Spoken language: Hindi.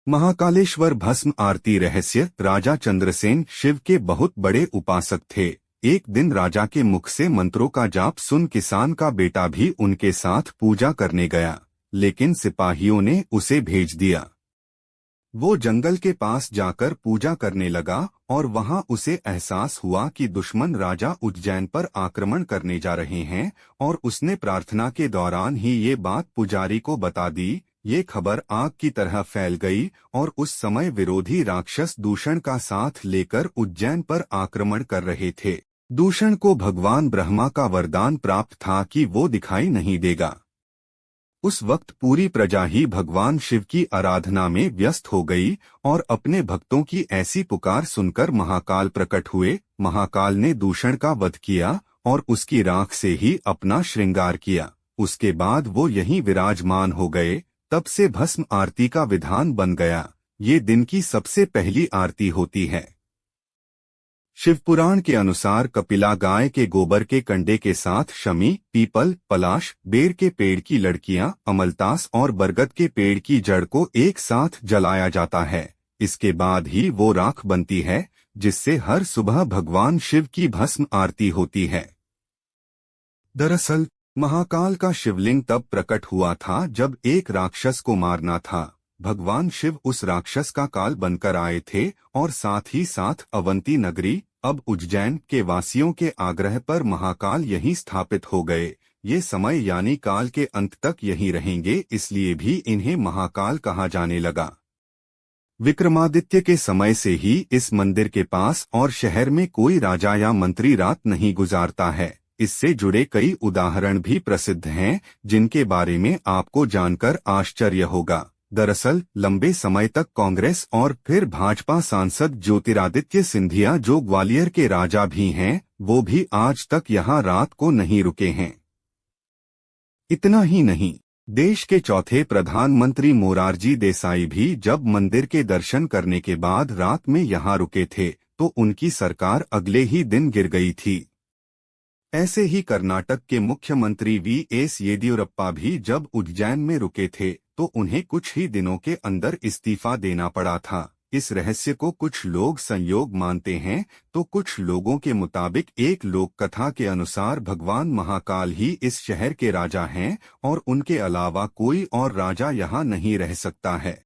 महाकालेश्वर भस्म आरती रहस्य। राजा चंद्रसेन शिव के बहुत बड़े उपासक थे। एक दिन राजा के मुख से मंत्रों का जाप सुन किसान का बेटा भी उनके साथ पूजा करने गया, लेकिन सिपाहियों ने उसे भेज दिया। वो जंगल के पास जाकर पूजा करने लगा और वहां उसे एहसास हुआ कि दुश्मन राजा उज्जैन पर आक्रमण करने जा रहे हैं, और उसने प्रार्थना के दौरान ही ये बात पुजारी को बता दी। ये खबर आग की तरह फैल गई और उस समय विरोधी राक्षस दूषण का साथ लेकर उज्जैन पर आक्रमण कर रहे थे। दूषण को भगवान ब्रह्मा का वरदान प्राप्त था कि वो दिखाई नहीं देगा। उस वक्त पूरी प्रजा ही भगवान शिव की आराधना में व्यस्त हो गई और अपने भक्तों की ऐसी पुकार सुनकर महाकाल प्रकट हुए। महाकाल ने दूषण का वध किया और उसकी राख से ही अपना श्रृंगार किया। उसके बाद वो यहीं विराजमान हो गए। तब से भस्म आरती का विधान बन गया। ये दिन की सबसे पहली आरती होती है। शिवपुराण के अनुसार कपिला गाय के गोबर के कंडे के साथ शमी, पीपल, पलाश, बेर के पेड़ की लड़कियां, अमलतास और बरगद के पेड़ की जड़ को एक साथ जलाया जाता है। इसके बाद ही वो राख बनती है, जिससे हर सुबह भगवान शिव की भस्म आरती होती है। दरअसल महाकाल का शिवलिंग तब प्रकट हुआ था जब एक राक्षस को मारना था। भगवान शिव उस राक्षस का काल बनकर आए थे और साथ ही साथ अवंती नगरी, अब उज्जैन के वासियों के आग्रह पर महाकाल यहीं स्थापित हो गए। ये समय यानी काल के अंत तक यहीं रहेंगे, इसलिए भी इन्हें महाकाल कहा जाने लगा। विक्रमादित्य के समय से ही इस मंदिर के पास और शहर में कोई राजा या मंत्री रात नहीं गुजारता है। इससे जुड़े कई उदाहरण भी प्रसिद्ध हैं, जिनके बारे में आपको जानकर आश्चर्य होगा। दरअसल लंबे समय तक कांग्रेस और फिर भाजपा सांसद ज्योतिरादित्य सिंधिया, जो ग्वालियर के राजा भी हैं, वो भी आज तक यहाँ रात को नहीं रुके हैं। इतना ही नहीं, देश के चौथे प्रधानमंत्री मोरारजी देसाई भी जब मंदिर के दर्शन करने के बाद रात में यहाँ रुके थे, तो उनकी सरकार अगले ही दिन गिर गई थी। ऐसे ही कर्नाटक के मुख्यमंत्री वी.एस. येदियुरप्पा भी जब उज्जैन में रुके थे, तो उन्हें कुछ ही दिनों के अंदर इस्तीफा देना पड़ा था। इस रहस्य को कुछ लोग संयोग मानते हैं, तो कुछ लोगों के मुताबिक एक लोक कथा के अनुसार भगवान महाकाल ही इस शहर के राजा हैं और उनके अलावा कोई और राजा यहाँ नहीं रह सकता है।